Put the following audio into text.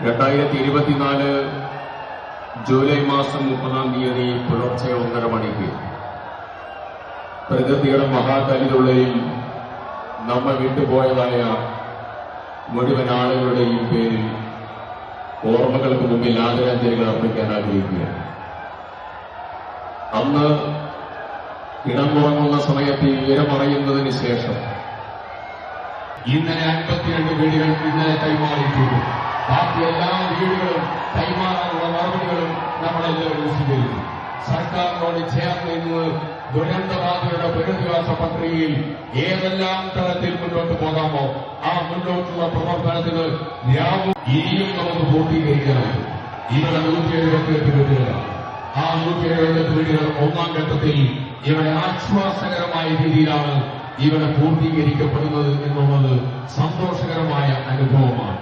2024 July മാസം 30-ാം തീയതി പുലർച്ചെ 1:30 മണിക്ക് പ്രകൃതിയുടെ മഹാകലിതുള്ളയിൽ നമ്മെ വിട്ടുപോയതായ മുഴുവൻ ആളുകളുടെയും പേരിൽ ഓർമ്മകൾക്ക് മുമ്പിൽ ആദരാഞ്ജലികൾ അർപ്പിക്കാൻ ആഗ്രഹിക്കുകയാണ്. അന്ന് കിടന്നുറങ്ങുന്ന സമയത്ത് വിവരമറിയുന്നതിന് ശേഷം ഇന്നലെ 52 വീടുകൾ ഇന്നലെ കൈമാറിയിട്ടുണ്ട്. ബാക്കി എല്ലാ വീടുകളും കൈമാറാനുള്ള നടപടികളും നമ്മളെല്ലാവരും സ്വീകരിക്കും. സർക്കാരിനോട് ചേർന്ന് ഇന്ന് ദുരന്തബാധിതരുടെ പുനരധിവാസ പ്രക്രിയയിൽ ഏതെല്ലാം തരത്തിൽ മുന്നോട്ട് പോകാമോ ആ മുന്നോട്ടുള്ള പ്രവർത്തനത്തിന് ഇനിയും നമുക്ക് പൂർത്തീകരിക്കണം. ഇവിടെ 178 വീടുകളാണ്. ആ 178 വീടുകൾ 1-ാം ഘട്ടത്തിൽ ഇവിടെ ആശ്വാസകരമായ രീതിയിലാണ് ഇവിടെ പൂർത്തീകരിക്കപ്പെടുന്നത് എന്നുള്ളത് സന്തോഷകരമായ അനുഭവമാണ്.